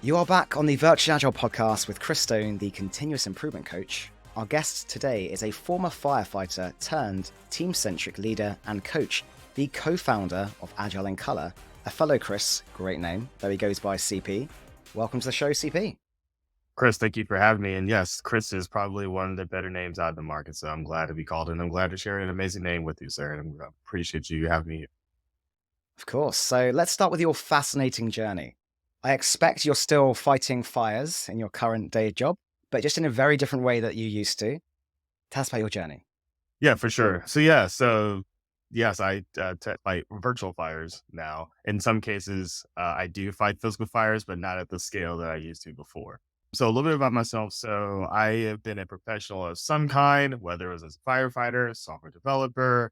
You are back on the Virtual Agile podcast with Chris Stone, the continuous improvement coach. Our guest today is a former firefighter turned team-centric leader and coach, the co-founder of Agile in Color, a fellow Chris, great name, though he goes by CP. Welcome to the show, CP. Chris, thank you for having me. And yes, Chris is probably one of the better names out in the market. So I'm glad to be called and I'm glad to share an amazing name with you, sir. And I appreciate you having me. Of course. So let's start with your fascinating journey. I expect you're still fighting fires in your current day job, but just in a very different way that you used to. Tell us about your journey. Yeah, for sure. So yes, I fight virtual fires now. In some cases, I do fight physical fires, but not at the scale that I used to before. So a little bit about myself. So I have been a professional of some kind, whether it was as a firefighter, software developer,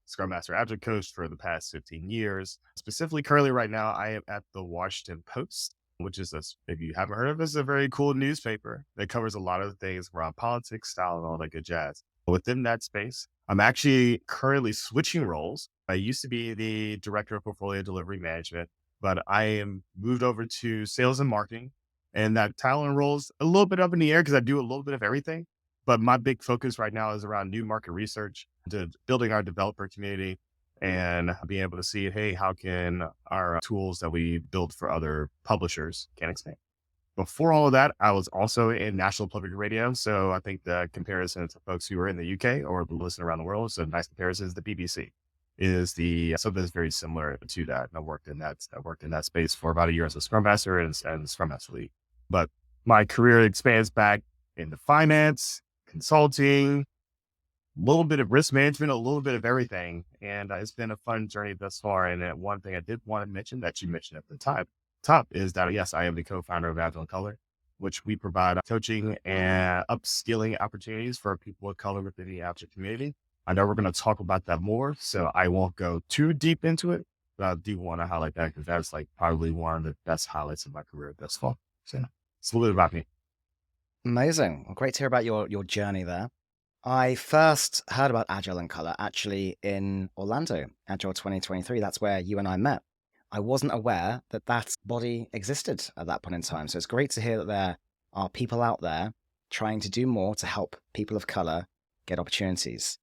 Scrum Master Agile Coach for the past 15 years. Specifically, currently right now, I am at the Washington Post, which is, if you haven't heard of it, it's a very cool newspaper that covers a lot of things around politics, style, and all that good jazz. Within that space, I'm actually currently switching roles. I used to be the Director of Portfolio Delivery Management, but I am moved over to sales and marketing. And that title and role is a little bit up in the air because I do a little bit of everything. But my big focus right now is around new market research, to building our developer community and being able to see, hey, how can our tools that we build for other publishers can expand? Before all of that, I was also in national public radio. So I think the comparison to folks who are in the UK or listen around the world, so a nice comparison is the BBC is something that's very similar to that. And I worked in that space for about a year as a Scrum Master and Scrum Master Lead. But my career expands back into finance, consulting, a little bit of risk management, a little bit of everything. And it's been a fun journey thus far. And one thing I did want to mention that you mentioned at the top is that, yes, I am the co-founder of Agile in Color, which we provide coaching and upskilling opportunities for people of color within the Agile community. I know we're going to talk about that more, so I won't go too deep into it, but I do want to highlight that because that's like probably one of the best highlights of my career thus far. So it's a little bit about me. Amazing. Well, great to hear about your journey there. I first heard about Agile in Color actually in Orlando, Agile 2023. That's where you and I met. I wasn't aware that that body existed at that point in time. So it's great to hear that there are people out there trying to do more to help people of color get opportunities.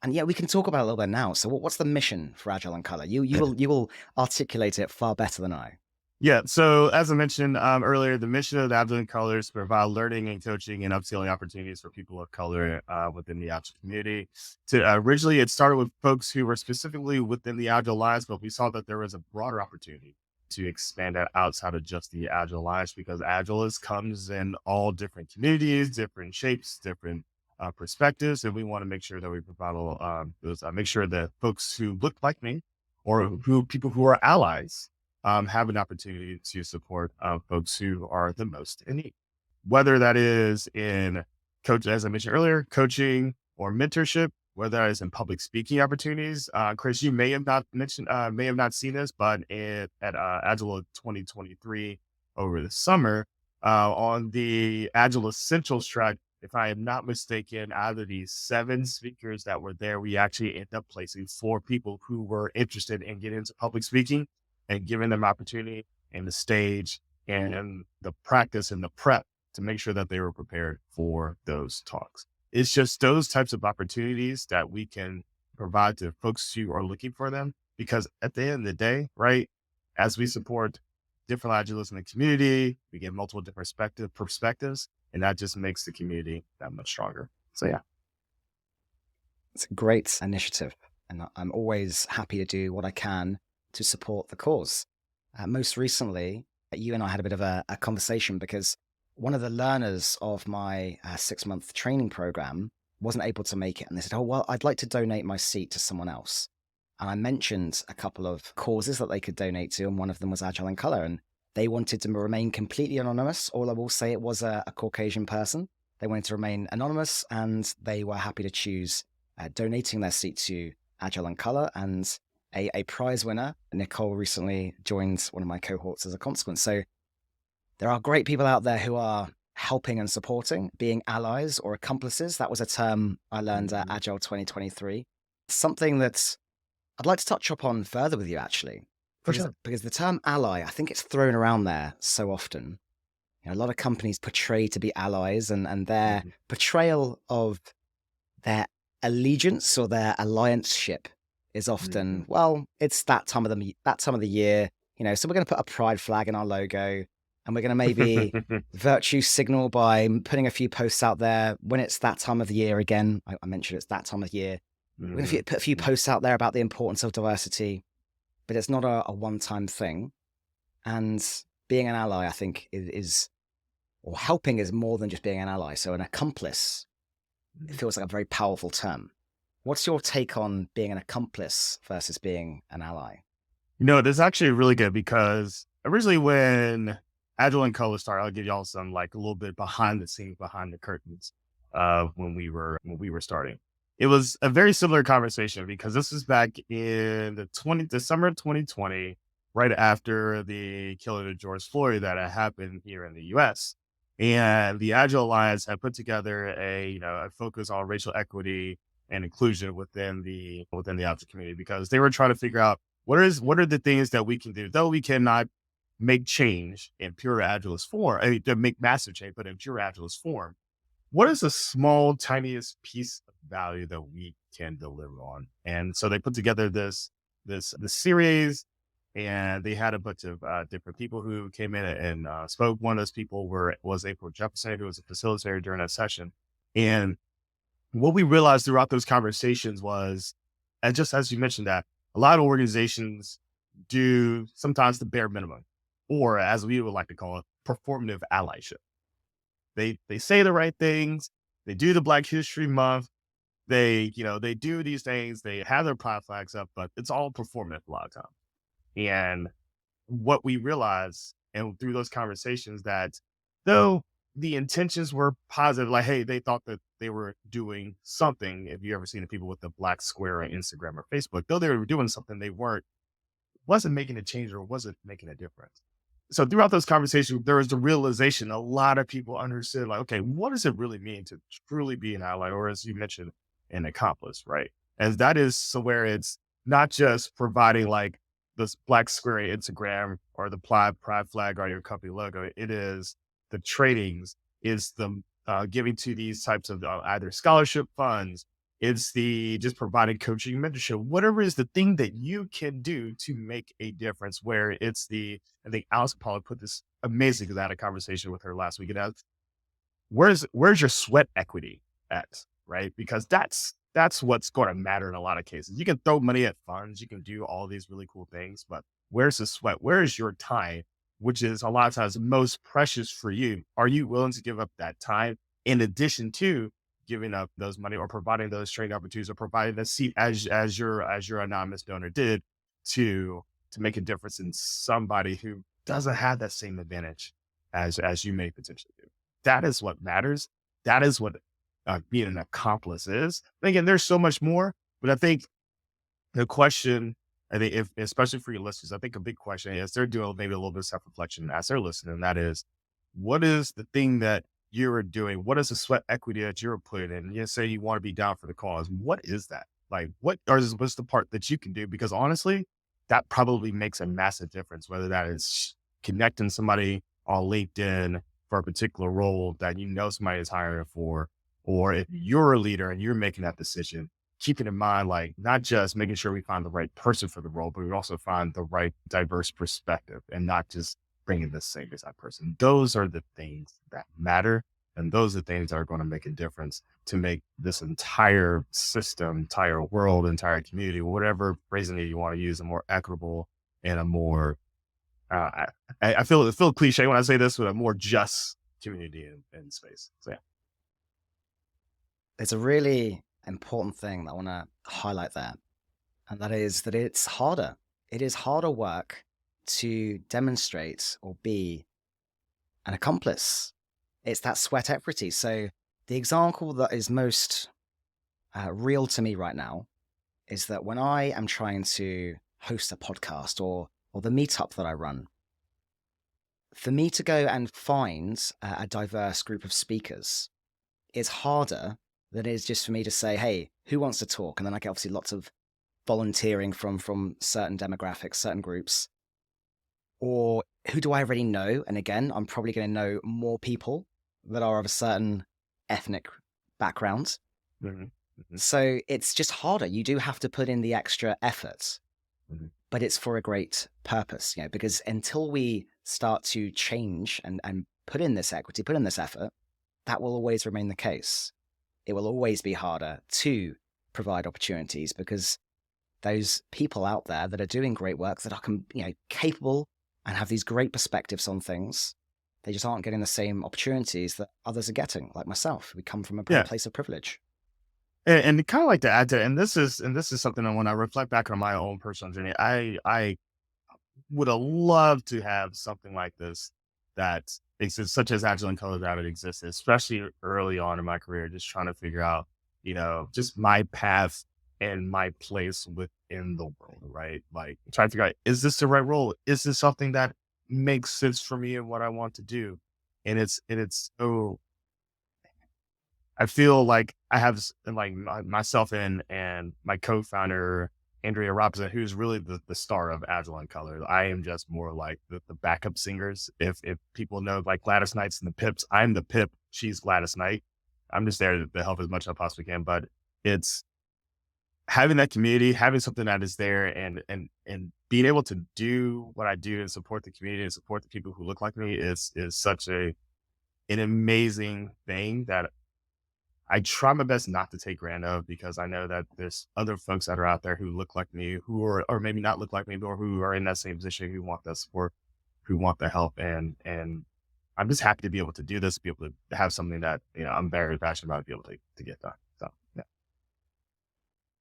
And yeah, we can talk about it a little bit now. So what's the mission for Agile in Color? You will articulate it far better than I. Yeah. So as I mentioned earlier, the mission of the Agile in Color is to provide learning and coaching and upskilling opportunities for people of color within the Agile community. Originally, it started with folks who were specifically within the Agile Alliance, but we saw that there was a broader opportunity to expand that outside of just the Agile Alliance because Agile comes in all different communities, different shapes, different perspectives, and we want to make sure that we provide make sure that folks who look like me or people who are allies have an opportunity to support folks who are the most in need, whether that is in coach, as I mentioned earlier, coaching or mentorship, whether that is in public speaking opportunities. Chris, you may have not seen this, but at Agile 2023 over the summer on the Agile Essentials track, if I am not mistaken, out of the 7 speakers that were there, we actually ended up placing 4 people who were interested in getting into public speaking and giving them opportunity and the stage and the practice and the prep to make sure that they were prepared for those talks. It's just those types of opportunities that we can provide to folks who are looking for them, because at the end of the day, right, as we support different Agilists in the community, we get multiple different perspectives, and that just makes the community that much stronger. So yeah. It's a great initiative, and I'm always happy to do what I can to support the cause. Most recently, you and I had a bit of a conversation because one of the learners of my 6-month training program wasn't able to make it. And they said, oh, well, I'd like to donate my seat to someone else. And I mentioned a couple of causes that they could donate to, and one of them was Agile in Color. And they wanted to remain completely anonymous. All I will say, it was a Caucasian person. They wanted to remain anonymous, and they were happy to choose donating their seat to Agile in Color. And a prize winner, Nicole, recently joined one of my cohorts as a consequence. So there are great people out there who are helping and supporting, being allies or accomplices. That was a term I learned at Agile 2023. Something that I'd like to touch upon further with you, actually. For because sure. because the term ally, I think it's thrown around there so often. A lot of companies portray to be allies, and their Mhm. portrayal of their allegiance or their alliance-ship is often, Mhm. well, it's that time of the year, so we're gonna put a pride flag in our logo, and we're gonna maybe virtue signal by putting a few posts out there when it's that time of the year again. I mentioned it's that time of year. We're gonna Mhm. put a few Mhm. posts out there about the importance of diversity, but it's not a one-time thing. And being an ally, I think, is or helping is more than just being an ally. So an accomplice, it Mhm. feels like a very powerful term. What's your take on being an accomplice versus being an ally? This is actually really good because originally when Agile and Color started, I'll give y'all some like a little bit behind the scenes, behind the curtains when we were starting. It was a very similar conversation because this was back in the summer of 2020, right after the killing of George Floyd that had happened here in the US. And the Agile Alliance had put together a focus on racial equity and inclusion within the Agile community because they were trying to figure out what are the things that we can do, though we cannot make change in pure Agilist form, to make massive change, but in pure Agilist form, what is the small, tiniest piece of value that we can deliver on? And so they put together this series, and they had a bunch of different people who came in and spoke. One of those people was April Jefferson, who was a facilitator during that session. And what we realized throughout those conversations was, and just as you mentioned, that a lot of organizations do sometimes the bare minimum, or as we would like to call it, performative allyship. They say the right things, they do the Black History Month, they do these things, they have their pride flags up, but it's all performative a lot of times. And what we realized and through those conversations that though the intentions were positive, like, hey, they thought that they were doing something. If you ever seen the people with the black square on Instagram or Facebook, though they were doing something, they wasn't making a change or wasn't making a difference. So throughout those conversations, there was the realization a lot of people understood, like, okay, what does it really mean to truly be an ally, or as you mentioned, an accomplice, right? And that is so where it's not just providing like this black square Instagram or the pride flag or your company logo. It is the trainings, is the giving to these types of either scholarship funds, it's the just providing coaching, mentorship, whatever is the thing that you can do to make a difference. Where it's I think Alice Paula put this amazing because I had a conversation with her last week. And that's where's your sweat equity at, right? Because that's what's going to matter in a lot of cases. You can throw money at funds, you can do all these really cool things, but where's the sweat? Where is your time, which is a lot of times most precious for you? Are you willing to give up that time in addition to giving up those money or providing those training opportunities or providing the seat as your anonymous donor did to make a difference in somebody who doesn't have that same advantage as you may potentially do? That is what matters. That is what being an accomplice is. And again, there's so much more, but I think the question, I think, if especially for your listeners, I think a big question is they're doing maybe a little bit of self reflection as they're listening. And that is, what is the thing that you're doing? What is the sweat equity that you're putting in? You say you want to be down for the cause. What is that? Like, what's the part that you can do? Because honestly, that probably makes a massive difference, whether that is connecting somebody on LinkedIn for a particular role that somebody is hiring for, or if you're a leader and you're making that decision, keeping in mind, like, not just making sure we find the right person for the role, but we also find the right diverse perspective and not just bringing the same exact person. Those are the things that matter. And those are the things that are going to make a difference to make this entire system, entire world, entire community, whatever phrasing that you want to use, a more equitable and a more, I feel cliche when I say this, but a more just community in space. So yeah. There's a really important thing that I want to highlight there, and that is that it's harder. It is harder work to demonstrate or be an accomplice. It's that sweat equity. So the example that is most real to me right now is that when I am trying to host a podcast or the meetup that I run, for me to go and find a diverse group of speakers is harder than it is just for me to say, "Hey, who wants to talk?" And then I get obviously lots of volunteering from certain demographics, certain groups. Or who do I already know? And again, I'm probably going to know more people that are of a certain ethnic background. Mhm. Mhm. So it's just harder. You do have to put in the extra effort, Mhm. but it's for a great purpose, because until we start to change and put in this equity, put in this effort, that will always remain the case. It will always be harder to provide opportunities because those people out there that are doing great work, that are capable and have these great perspectives on things, they just aren't getting the same opportunities that others are getting, like myself. We come from a Yeah. place of privilege. And kind of like to add to, and this is something that when I reflect back on my own personal journey, I would have loved to have something like this that exists, such as Agile and Color that it existed, especially early on in my career, just trying to figure out, just my path and my place within the world, right? Like trying to figure out, is this the right role? Is this something that makes sense for me and what I want to do? And it's so I feel like I have like myself and my co-founder Andrea Robinson, who's really the star of Agile and Color. I am just more like the backup singers. If people know like Gladys Knights and the Pips, I'm the Pip. She's Gladys Knight. I'm just there to help as much as I possibly can. But it's having that community, having something that is there, and being able to do what I do and support the community and support the people who look like me is such an amazing thing that I try my best not to take grand of, because I know that there's other folks that are out there who look like me, who are, or maybe not look like me, or who are in that same position, who want that support, who want the help. And I'm just happy to be able to do this, be able to have something that, I'm very passionate about, to be able to get done. So yeah.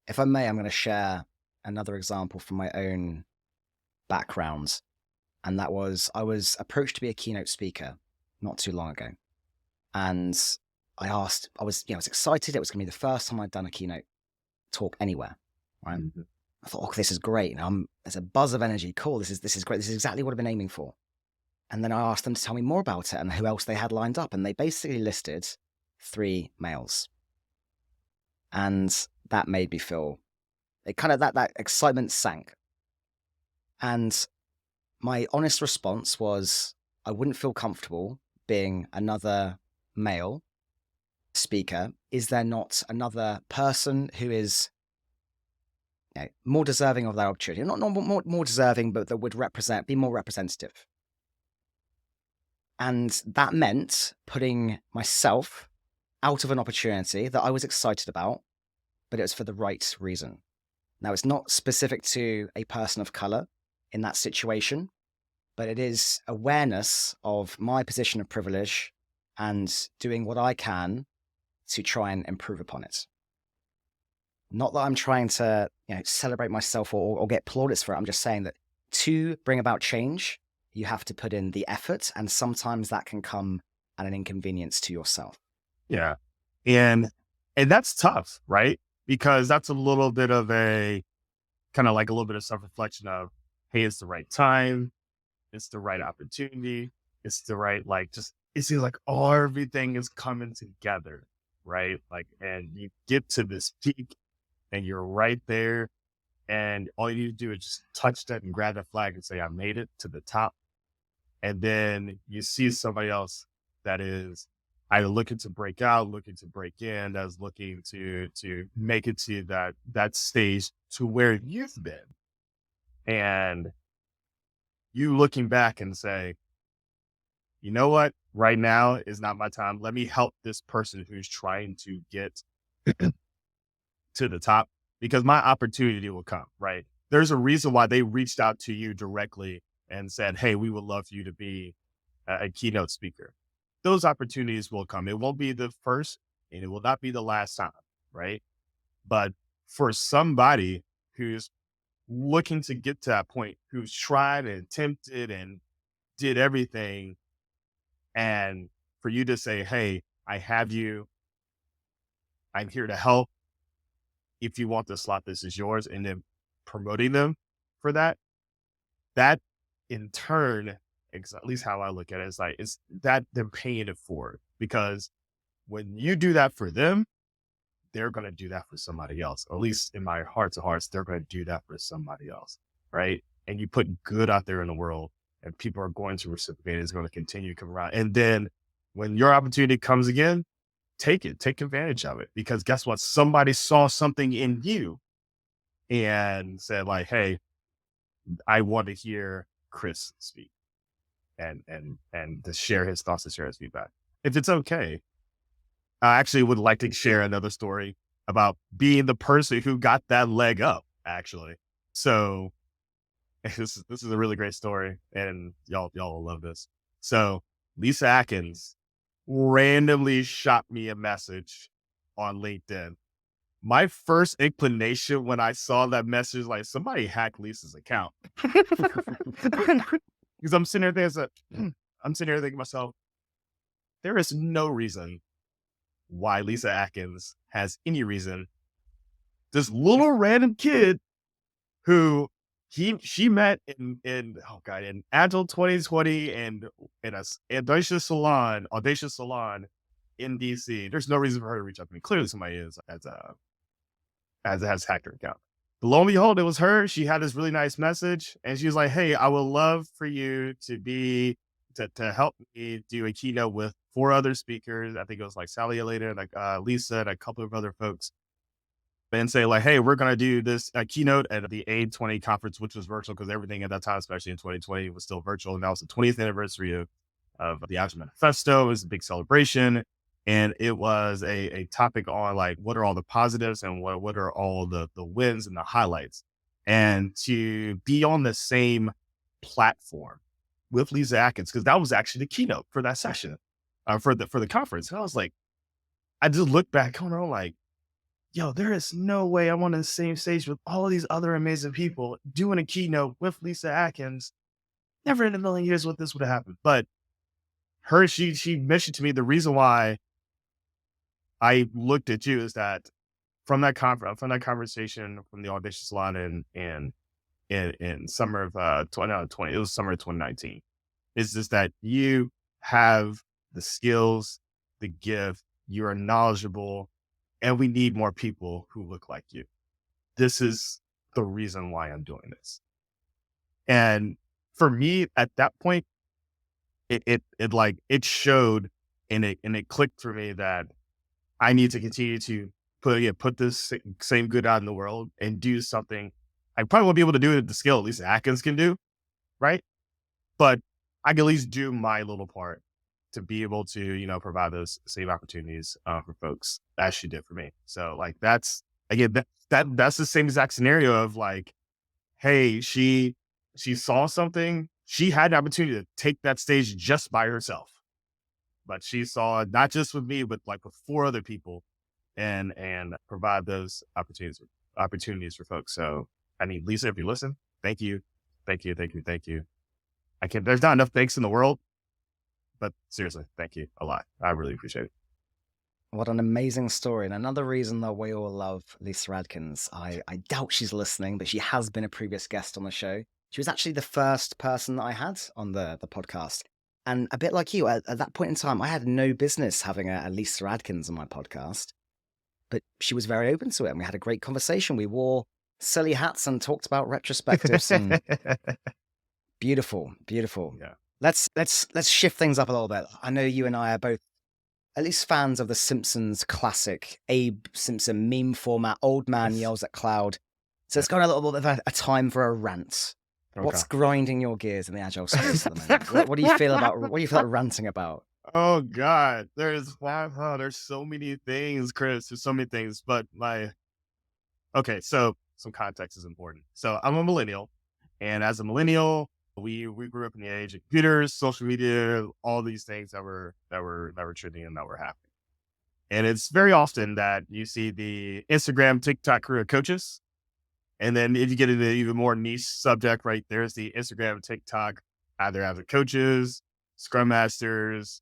If I may, I'm going to share another example from my own background. And that was, I was approached to be a keynote speaker not too long ago. And I was excited. It was going to be the first time I'd done a keynote talk anywhere. Right. Mhm. I thought, oh, this is great. There's a buzz of energy. Cool. This is great. This is exactly what I've been aiming for. And then I asked them to tell me more about it and who else they had lined up. And they basically listed 3 males. And that made me feel it kind of that excitement sank. And my honest response was I wouldn't feel comfortable being another male speaker. Is there not another person who is more deserving of that opportunity? Not more deserving, but that would be more representative. And that meant putting myself out of an opportunity that I was excited about, but it was for the right reason. Now, it's not specific to a person of color in that situation, but it is awareness of my position of privilege and doing what I can to try and improve upon it. Not that I'm trying to celebrate myself or get plaudits for it. I'm just saying that to bring about change, you have to put in the effort, and sometimes that can come at an inconvenience to yourself. Yeah. And that's tough, right? Because that's a little bit of a kind of like a little bit of self-reflection of, hey, it's the right time, it's the right opportunity, it's the right, like, just it seems like everything is coming together, right? Like, and you get to this peak and you're right there, and all you need to do is just touch that and grab that flag and say, I made it to the top. And then you see somebody else that is either looking to break out, looking to break in, that's looking to make it to that stage to where you've been. And you looking back and say, you know what? Right now is not my time. Let me help this person who's trying to get to the top, because my opportunity will come, right? There's a reason why they reached out to you directly and said, hey, we would love for you to be a keynote speaker. Those opportunities will come. It won't be the first and it will not be the last time, right? But for somebody who's looking to get to that point, who's tried and attempted and did everything, and for you to say, hey, I have you, I'm here to help. If you want the slot, this is yours. And then promoting them for that in turn, at least how I look at it, is like, it's that they're paying it forward, because when you do that for them, they're going to do that for somebody else. Or at least in my heart to hearts, they're going to do that for somebody else. Right. And you put good out there in the world. and people are going to reciprocate. It's going to continue to come around. And then when your opportunity comes again, take it, take advantage of it. Because guess what? Somebody saw something in you and said like, hey, I want to hear Chris speak and to share his thoughts, to share his feedback. If it's okay, I actually would like to share another story about being the person who got that leg up, actually. So this is a really great story, and y'all will love this. So Lisa Atkins randomly shot me a message on LinkedIn. My first inclination when I saw that message, like somebody hacked Lisa's account. Because I'm sitting there thinking to myself, there is no reason why Lisa Atkins has any reason. This little random kid who she met in Agile 2020 and in a audacious salon in DC. There's no reason for her to reach out to me. Clearly somebody has hacked her account. But lo and behold, it was her. She had this really nice message, and she was like, "Hey, I would love for you to help me do a keynote with 4 other speakers." I think it was like Sally later, like Lisa, and a couple of other folks, and say like, "Hey, we're gonna do this keynote at the A20 conference," which was virtual because everything at that time, especially in 2020, was still virtual. And that was the 20th anniversary of the Agile Manifesto. It was a big celebration. And it was a topic on like, what are all the positives and what are all the wins and the highlights, and to be on the same platform with Lisa Atkins, because that was actually the keynote for that session, for the conference. And I was like, I just looked back on her like, yo, there is no way I'm on the same stage with all of these other amazing people doing a keynote with Lisa Atkins. Never in a million years would this would have happened. But she mentioned to me the reason why I looked at you is that from that conversation from the audition salon in summer of 2020, it was summer of 2019. Is just that you have the skills, the gift, you are knowledgeable, and we need more people who look like you. This is the reason why I'm doing this. And for me at that point, it showed and it clicked for me that I need to continue to put this same good out in the world and do something. I probably won't be able to do it at the scale at least Atkins can do, right? But I can at least do my little part to be able to, provide those same opportunities for folks as she did for me. So like that's again that's the same exact scenario of like, hey, she saw something, she had an opportunity to take that stage just by herself. But she saw it not just with me, but like with 4 other people and provide those opportunities for folks. So I mean, Lisa, if you listen, thank you. Thank you. Thank you. Thank you. There's not enough thanks in the world, but seriously, thank you a lot. I really appreciate it. What an amazing story. And another reason that we all love Lisa Atkins, I doubt she's listening, but she has been a previous guest on the show. She was actually the first person that I had on the podcast. And a bit like you, at that point in time, I had no business having a Lisa Atkins on my podcast, but she was very open to it. And we had a great conversation. We wore silly hats and talked about retrospectives and beautiful. Yeah. Let's shift things up a little bit. I know you and I are both at least fans of the Simpsons classic Abe Simpson meme format, old man yells at cloud. So it's got a little bit of a time for a rant. Okay. What's grinding your gears in the Agile space at the moment? What do you feel like ranting about? Oh God, there's so many things, Chris. There's so many things, but okay, so some context is important. So I'm a millennial, and as a millennial, we grew up in the age of computers, social media, all these things that were trending and that were happening. And it's very often that you see the Instagram, TikTok career coaches. And then if you get into even more niche subject, right, there's the Instagram, TikTok, either as coaches, scrum masters,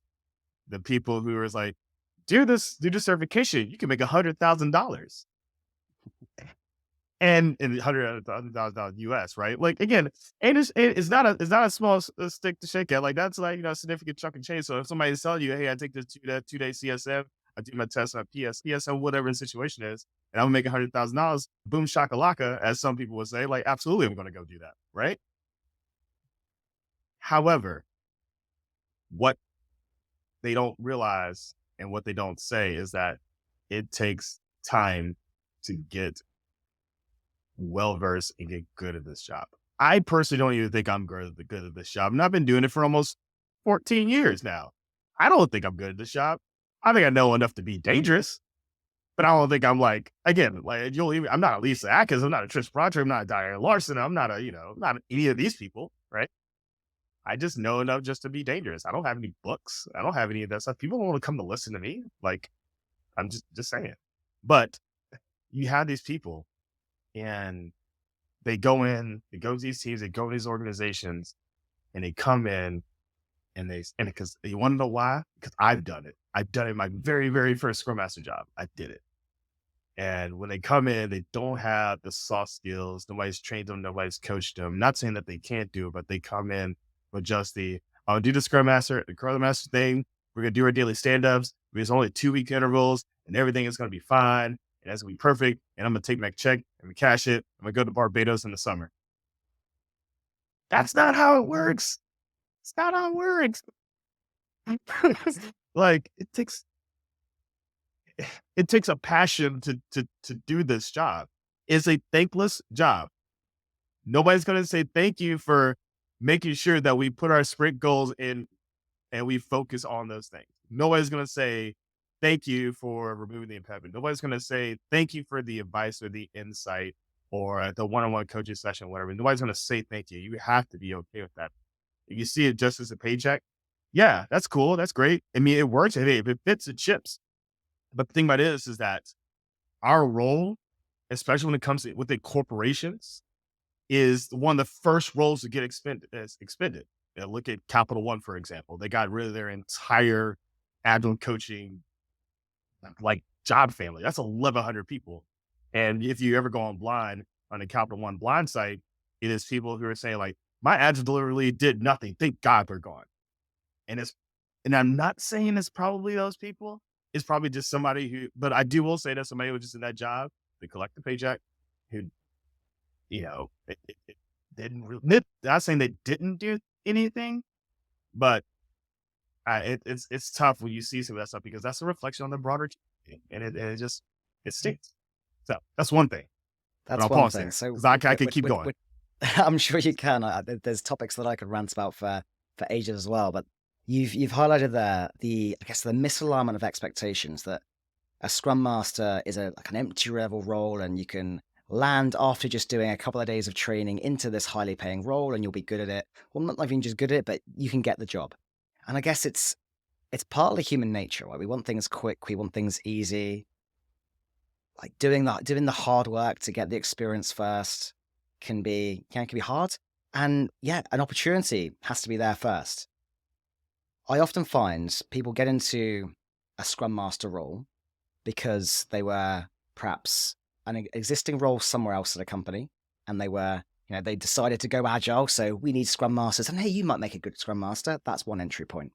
the people who are like, do this certification, you can make $100,000. And $100,000 US, right? Like again, and it's not a small stick to shake at. Like that's like a significant chunk of change. So if somebody's telling you, hey, I take this 2-day CSM, I do my test on PSM, whatever the situation is, and I'm gonna make $100,000, boom shakalaka, as some people would say, like absolutely, I'm gonna go do that, right? However, what they don't realize and what they don't say is that it takes time to get well versed and get good at this job. I personally don't even think I'm good at this job. And I've been doing it for almost 14 years now. I don't think I'm good at this job. I think I know enough to be dangerous, but I don't think I'm like, again, like I'm not a Lisa Atkins, I'm not a Trish Bronter, I'm not a Diane Larson, I'm not a, not any of these people, right? I just know enough just to be dangerous. I don't have any books. I don't have any of that stuff. People don't want to come to listen to me. Like, I'm just saying. But you have these people and they go to these teams, they go to these organizations, and they come in and because you want to know why? Because I've done it. I've done it in my very, very first Scrum Master job. I did it. And when they come in, they don't have the soft skills. Nobody's trained them. Nobody's coached them. Not saying that they can't do it, but they come in with just I'll do the Scrum Master thing. We're going to do our daily stand-ups. There's only 2-week intervals and everything is going to be fine. And that's going to be perfect. And I'm going to take my check and cash it. I'm going to go to Barbados in the summer. That's not how it works. It's not how it works. Like it takes a passion to do this job. It's a thankless job. Nobody's going to say thank you for making sure that we put our sprint goals in and we focus on those things. Nobody's going to say thank you for removing the impediment. Nobody's going to say thank you for the advice or the insight or the one-on-one coaching session, whatever. Nobody's going to say thank you. You have to be okay with that. If you see it just as a paycheck, yeah, that's cool. That's great. I mean, it works. Hey, if it fits, it chips. But the thing about it is that our role, especially when it comes to within corporations, is one of the first roles to get expended. Look at Capital One, for example. They got rid of their entire Agile coaching like job family. That's 1,100 people. And if you ever go on the Capital One blind site, it is people who are saying like, my Agile delivery did nothing. Thank God they're gone. And I'm not saying it's probably those people. It's probably just somebody but I will say that somebody who was just in that job, they collect the paycheck, who, it didn't really, not saying they didn't do anything, but it's tough when you see some of that stuff because that's a reflection on the broader team, and it stinks. So that's one thing. But That's I'll one pause thing. there So because I could keep going. I'm sure you can. There's topics that I could rant about for ages as well. But you've highlighted there I guess the misalignment of expectations that a Scrum Master is like an entry level role, and you can land after just doing a couple of days of training into this highly paying role, and you'll be good at it. Well, not even just good at it, but you can get the job. And I guess it's partly human nature, right? We want things quick, we want things easy. Like doing the hard work to get the experience first can be hard. And yeah, an opportunity has to be there first. I often find people get into a Scrum Master role because they were perhaps an existing role somewhere else at a company, and they decided to go agile. So we need Scrum Masters, and hey, you might make a good Scrum Master. That's one entry point.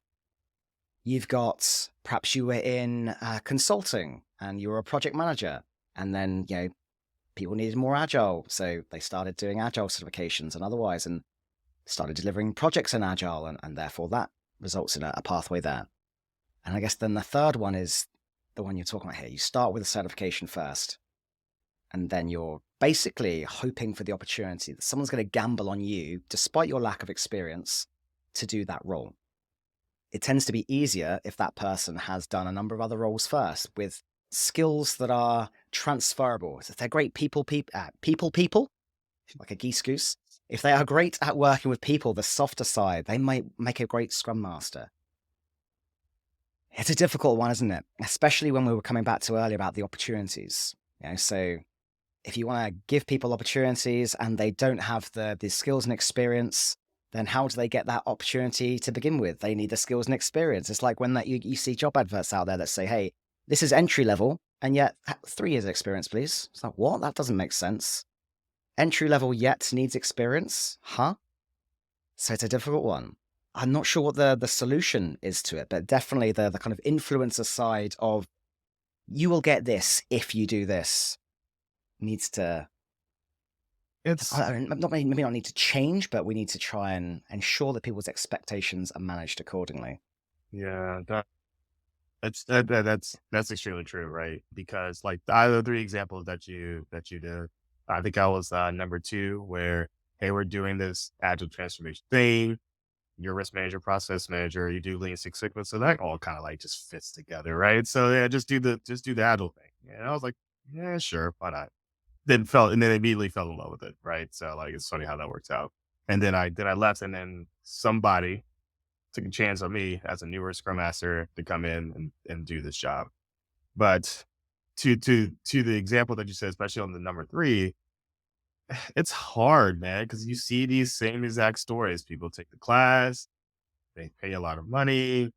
You've got, perhaps you were in consulting and you were a project manager, and then, people needed more agile. So they started doing agile certifications and otherwise, and started delivering projects in agile. And therefore that results in a pathway there. And I guess then the third one is the one you're talking about here. You start with a certification first, and then you're basically hoping for the opportunity that someone's going to gamble on you, despite your lack of experience, to do that role. It tends to be easier if that person has done a number of other roles first with skills that are transferable. If they're great people, like a geese goose, if they are great at working with people, the softer side, they might make a great Scrum Master. It's a difficult one, isn't it? Especially when we were coming back to earlier about the opportunities. So if you want to give people opportunities and they don't have the skills and experience, then how do they get that opportunity to begin with? They need the skills and experience. It's like when you see job adverts out there that say, hey, this is entry level, and yet 3 years experience, please. It's like, what? That doesn't make sense. Entry level yet needs experience? Huh? So it's a difficult one. I'm not sure what the solution is to it, but definitely the kind of influencer side of you will get this if you do this needs to It's not maybe not need to change, but we need to try and ensure that people's expectations are managed accordingly. yeah, that's extremely true, right? Because like the other three examples that you did, I think I was number two, where hey, we're doing this agile transformation thing. You're risk manager, process manager, you do Lean Six Sigma, so that all kind of like just fits together, right? So yeah, just do the agile thing. And I was like, yeah, sure, why not? Then immediately fell in love with it, right? So like it's funny how that works out. And then I left, and then somebody took a chance on me as a newer scrum master to come in and do this job. But to the example that you said, especially on the number three, it's hard, man, because you see these same exact stories. People take the class, they pay a lot of money,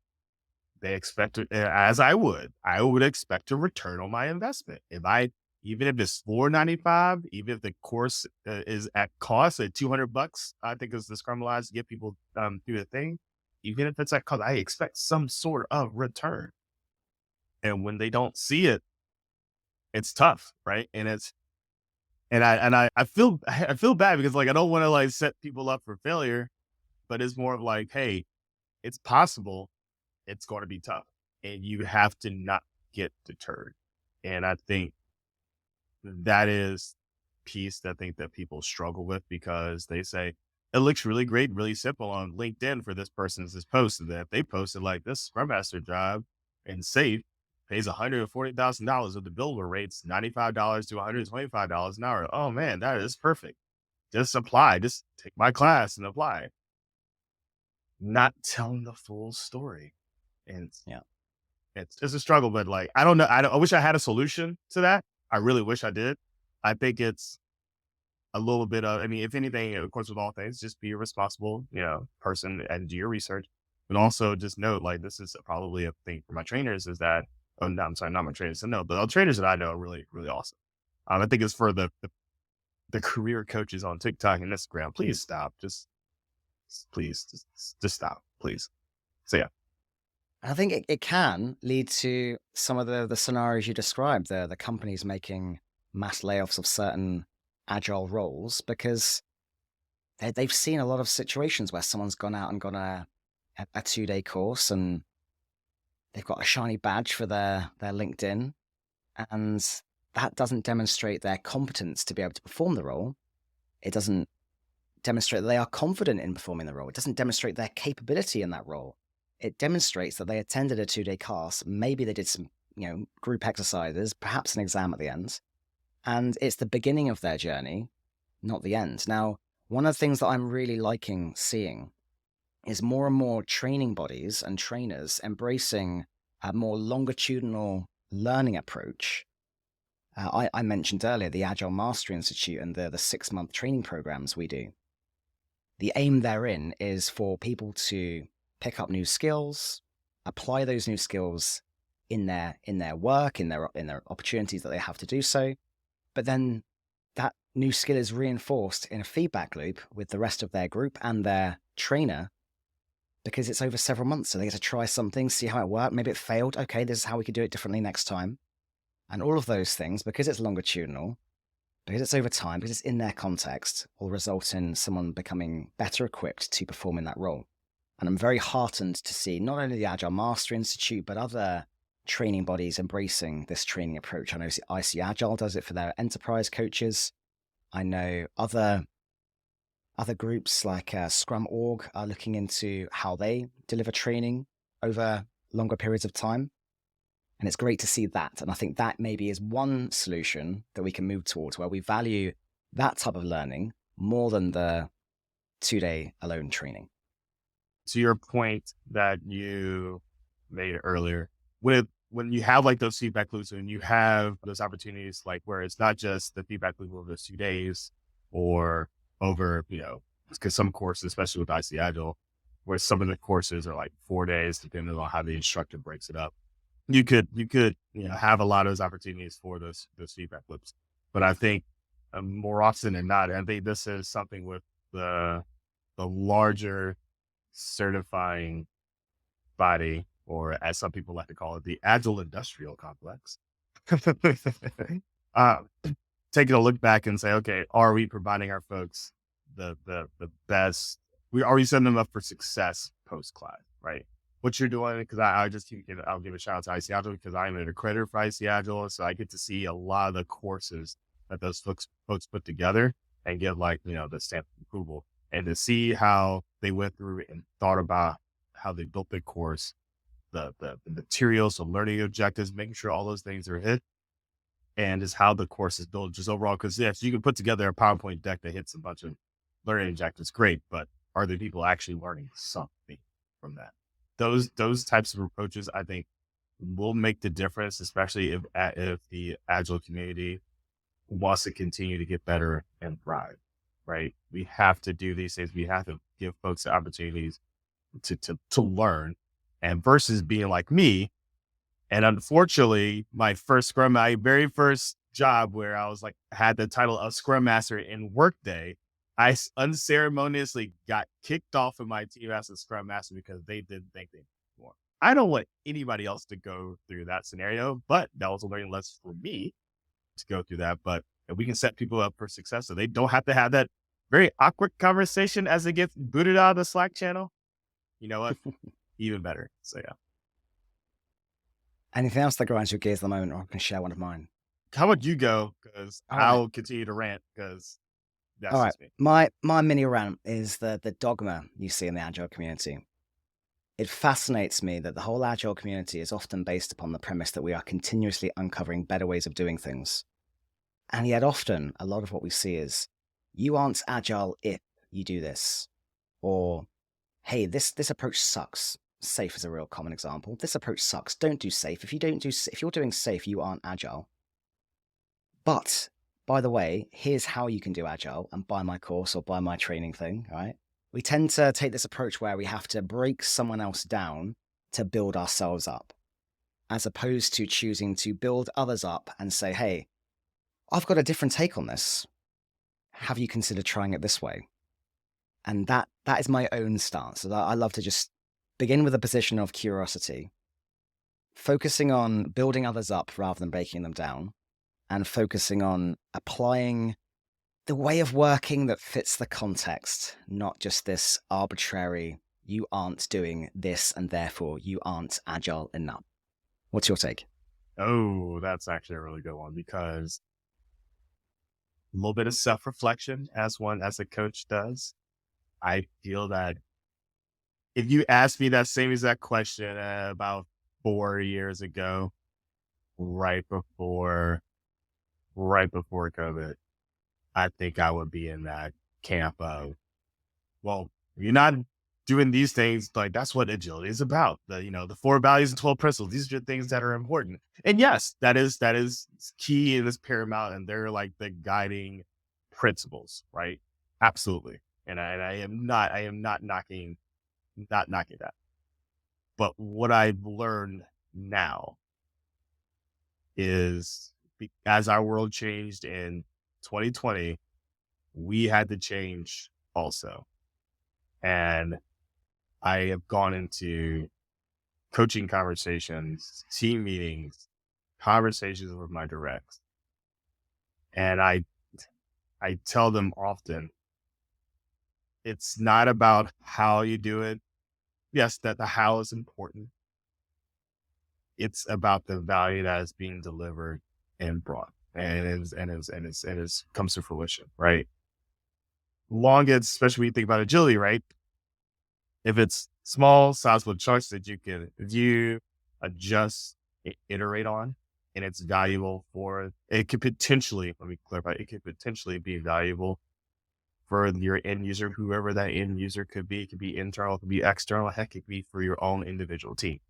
they expect to, as I would expect a return on my investment. If I even if it's $4.95, even if the course is at cost at $200, I think is the Scrum Alliance to get people through the thing. Even if it's at cost, I expect some sort of return. And when they don't see it, it's tough, right? And I feel bad because like I don't want to like set people up for failure, but it's more of like, hey, it's possible. It's going to be tough, and you have to not get deterred. And I think that is piece that I think that people struggle with because they say it looks really great, really simple on LinkedIn for this person's this post. And that if they posted like this Scrum Master job and safe pays $140,000 with the billable rates $95 to $125 an hour. Oh man, that is perfect. Just apply. Just take my class and apply. Not telling the full story. And Yeah. it's a struggle, but like I don't know. I wish I had a solution to that. I really wish I did. I think it's a little bit of, I mean, if anything, of course, with all things, just be a responsible, person and do your research. But also just note, like, this is probably a thing for my trainers is that, oh, no, I'm sorry, not my trainers. So no, the trainers that I know are really, really awesome. I think it's for the career coaches on TikTok and Instagram. Please stop. Please, just stop, please. So yeah. And I think it can lead to some of the scenarios you described, the companies making mass layoffs of certain agile roles because they've seen a lot of situations where someone's gone out and got a 2-day course and they've got a shiny badge for their LinkedIn, and that doesn't demonstrate their competence to be able to perform the role. It doesn't demonstrate that they are confident in performing the role. It doesn't demonstrate their capability in that role. It demonstrates that they attended a 2-day class. Maybe they did some, group exercises, perhaps an exam at the end. And it's the beginning of their journey, not the end. Now, one of the things that I'm really liking seeing is more and more training bodies and trainers embracing a more longitudinal learning approach. I mentioned earlier the Agile Mastery Institute and the 6-month training programs we do. The aim therein is for people to pick up new skills, apply those new skills in their work, in their opportunities that they have to do so. But then that new skill is reinforced in a feedback loop with the rest of their group and their trainer because it's over several months. So they get to try something, see how it worked. Maybe it failed. Okay, this is how we could do it differently next time. And all of those things, because it's longitudinal, because it's over time, because it's in their context, will result in someone becoming better equipped to perform in that role. And I'm very heartened to see not only the Agile Master Institute, but other training bodies embracing this training approach. I know IC Agile does it for their enterprise coaches. I know other groups like Scrum.org are looking into how they deliver training over longer periods of time. And it's great to see that. And I think that maybe is one solution that we can move towards where we value that type of learning more than the 2-day alone training. To your point that you made earlier, when you have like those feedback loops and you have those opportunities, like where it's not just the feedback loop over those 2 days or over, because some courses, especially with IC Agile, where some of the courses are like 4 days, depending on how the instructor breaks it up. You could, have a lot of those opportunities for those feedback loops. But I think more often than not, I think this is something with the larger certifying body, or as some people like to call it, the Agile Industrial Complex, uh, to taking a look back and say, okay, are we providing our folks the best? Are we setting them up for success post class, right? What you're doing, because I just I'll give a shout out to IC Agile because I'm an accreditor for IC Agile, so I get to see a lot of the courses that those folks put together and get like the stamp of approval, and to see how they went through and thought about how they built their course, the materials, the learning objectives, making sure all those things are hit, and is how the course is built just overall. Because yes, you can put together a PowerPoint deck that hits a bunch of learning objectives, great, but are there people actually learning something from that? Those types of approaches, I think, will make the difference, especially if the Agile community wants to continue to get better and thrive. Right? We have to do these things. We have to give folks the opportunities to learn, and versus being like me. And unfortunately, my very first job where I was like, had the title of Scrum Master in Workday, I unceremoniously got kicked off of my team as a Scrum Master because they didn't think they knew more. I don't want anybody else to go through that scenario, but that was a learning lesson for me to go through that. But we can set people up for success so they don't have to have that very awkward conversation as it gets booted out of the Slack channel. You know what? Even better. So yeah. Anything else that grinds your gears at the moment, or I can share one of mine? How about you go? Because All right. I'll continue to rant because that's All right. just me. My mini rant is the dogma you see in the Agile community. It fascinates me that the whole Agile community is often based upon the premise that we are continuously uncovering better ways of doing things. And yet often, a lot of what we see is, you aren't Agile if you do this. Or, hey, this approach sucks. Safe is a real common example. This approach sucks. Don't do safe. If you're doing safe, you aren't Agile. But, by the way, here's how you can do Agile, and buy my course or buy my training thing, right? We tend to take this approach where we have to break someone else down to build ourselves up, as opposed to choosing to build others up and say, hey, I've got a different take on this. Have you considered trying it this way? And that is my own stance. So I love to just begin with a position of curiosity, focusing on building others up rather than breaking them down, and focusing on applying the way of working that fits the context, not just this arbitrary, you aren't doing this and therefore you aren't Agile enough. What's your take? Oh, that's actually a really good one, because a little bit of self-reflection as a coach does. I feel that if you asked me that same exact question about 4 years ago, right before COVID, I think I would be in that camp of, well, if you're not doing these things, like, that's what agility is about. The 4 values and 12 principles. These are things that are important. And yes, that is key and is paramount, and they're like the guiding principles, right? Absolutely. And I am not knocking that. But what I've learned now is, as our world changed in 2020, we had to change also. And I have gone into coaching conversations, team meetings, conversations with my directs. And I tell them often, it's not about how you do it. Yes, that the how is important. It's about the value that is being delivered and brought, and it comes to fruition, right? Especially when you think about agility, right? If it's small, sizable chunks that you can view, adjust, iterate on, and it's valuable for it, could potentially, let me clarify, it could potentially be valuable for your end user, whoever that end user could be. It could be internal, it could be external, heck, it could be for your own individual team.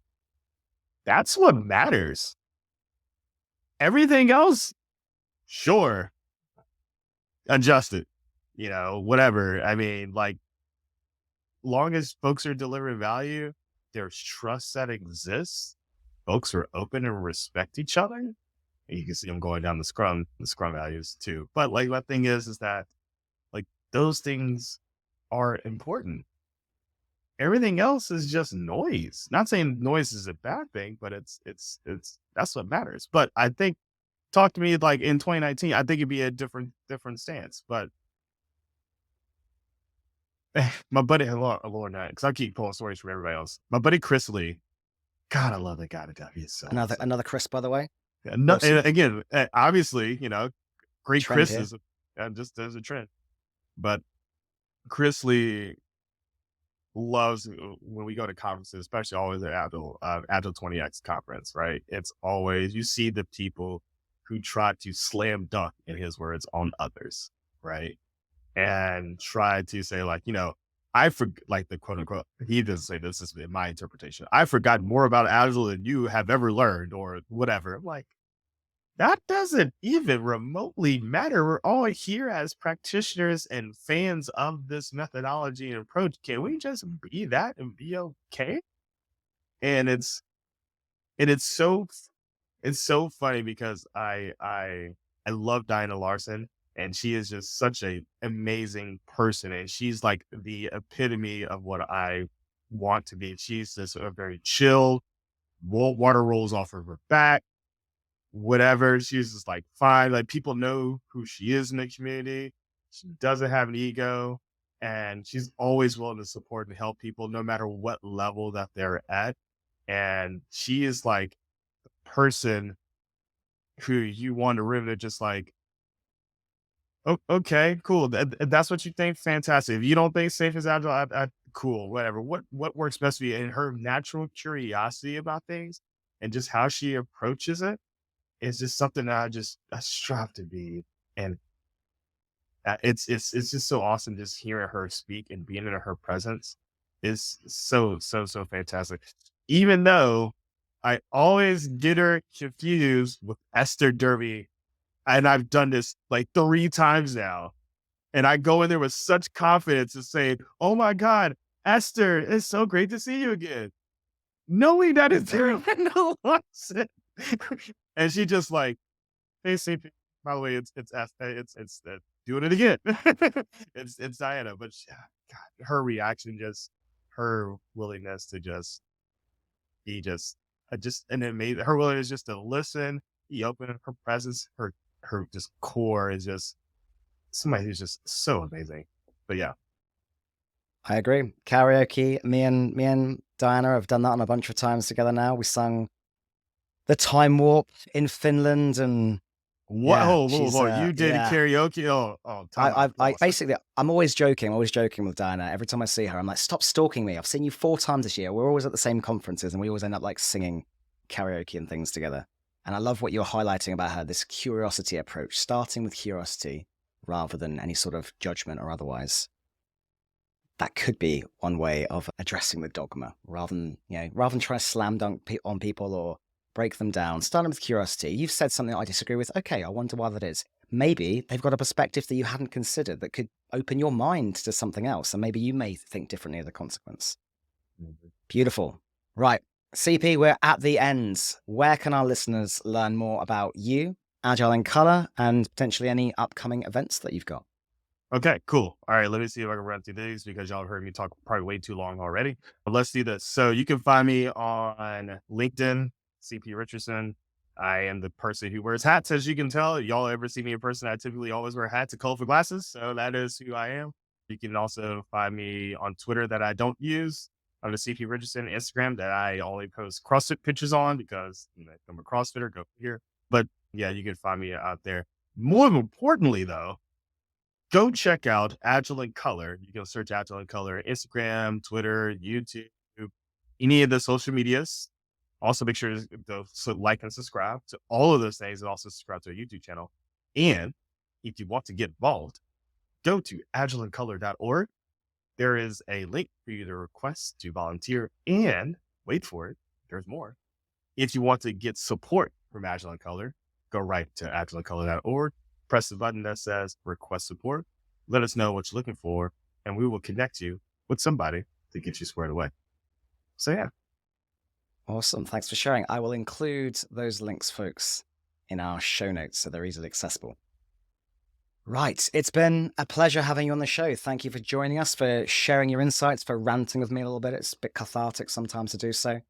That's what matters. Everything else, sure, adjust it, whatever. I mean, like, long as folks are delivering value, there's trust that exists. Folks are open and respect each other. And you can see them going down the scrum values too. But like, my thing is that, like, those things are important. Everything else is just noise. Not saying noise is a bad thing, but it's that's what matters. But I think talk to me like in 2019, I think it'd be a different stance. But my buddy, Lord, because I keep pulling stories from everybody else. My buddy Chris Lee, God, I love that guy to death. He's so awesome. Another Chris, by the way. Yeah, no, Awesome. and again, obviously, great Trend Chris here. is just there's a trend. But Chris Lee loves when we go to conferences, especially always at Agile 20X conference, right? It's always you see the people who try to slam dunk, in his words, on others, right? And try to say like, I forgot, like the quote unquote, he doesn't say this is in my interpretation. I forgot more about Agile than you have ever learned or whatever. I'm like, that doesn't even remotely matter. We're all here as practitioners and fans of this methodology and approach. Can we just be that and be okay? And it's so funny because I love Diana Larson, and she is just such a amazing person, and she's like the epitome of what I want to be. She's just a very chill, water rolls off of her back, whatever. She's just like fine. Like people know who she is in the community. She doesn't have an ego, and she's always willing to support and help people no matter what level that they're at. And she is like the person who you want to really just like, oh, okay, cool. That's what you think. Fantastic. If you don't think safe is agile, cool, whatever. What works best for you? And her natural curiosity about things and just how she approaches it is just something that I strive to be. And it's just so awesome just hearing her speak and being in her presence is so fantastic. Even though I always get her confused with Esther Derby, and I've done this like 3 times now. And I go in there with such confidence and say, "Oh my God, Esther, it's so great to see you again." Knowing that it's there no Watson. And she just like, "Hey, CP, by the way, it's doing it again." It's Diana, but God, her reaction, just her willingness to just be just an amazing, her willingness just to listen, be open in her presence, her just core is just somebody who's just so amazing. But yeah. I agree. Karaoke, me and Diana have done that on a bunch of times together now. We sung The Time Warp in Finland, and What? yeah, Oh, you did yeah. karaoke? Time out. I Pause. basically, I'm always joking. I'm always joking with Diana. Every time I see her, I'm like, stop stalking me. I've seen you 4 times this year. We're always at the same conferences, and we always end up like singing karaoke and things together. And I love what you're highlighting about her, this curiosity approach, starting with curiosity rather than any sort of judgment or otherwise. That could be one way of addressing the dogma, rather than try to slam dunk on people or break them down. Starting with curiosity. You've said something I disagree with. Okay, I wonder why that is. Maybe they've got a perspective that you hadn't considered that could open your mind to something else, and maybe you may think differently of the consequence. Mhm. Beautiful. Right. CP, we're at the end. Where can our listeners learn more about you, Agile in Color, and potentially any upcoming events that you've got? Okay, cool. All right, let me see if I can run through these because y'all have heard me talk probably way too long already. But let's do this. So you can find me on LinkedIn, CP Richardson. I am the person who wears hats, as you can tell. Y'all ever see me in person? I typically always wear hats and colorful glasses. So that is who I am. You can also find me on Twitter that I don't use, on the CP Richardson, Instagram that I only post CrossFit pictures on because I'm a CrossFitter, go here. But yeah, you can find me out there. More importantly, though, go check out Agile in Color. You can search Agile in Color, Instagram, Twitter, YouTube, any of the social medias. Also, make sure to like and subscribe to all of those things, and also subscribe to our YouTube channel. And if you want to get involved, go to agileincolor.org. There is a link for you to request to volunteer, and wait for it, there's more. If you want to get support from Agile in Color, go right to agileincolor.org, press the button that says request support, let us know what you're looking for, and we will connect you with somebody to get you squared away. So yeah. Awesome. Thanks for sharing. I will include those links, folks, in our show notes so they're easily accessible. Right. It's been a pleasure having you on the show. Thank you for joining us, for sharing your insights, for ranting with me a little bit. It's a bit cathartic sometimes to do so.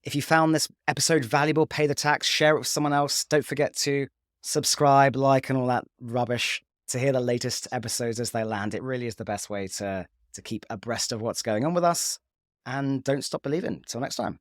If you found this episode valuable, pay the tax, share it with someone else. Don't forget to subscribe, like, and all that rubbish to hear the latest episodes as they land. It really is the best way to keep abreast of what's going on with us. And don't stop believing. Till next time.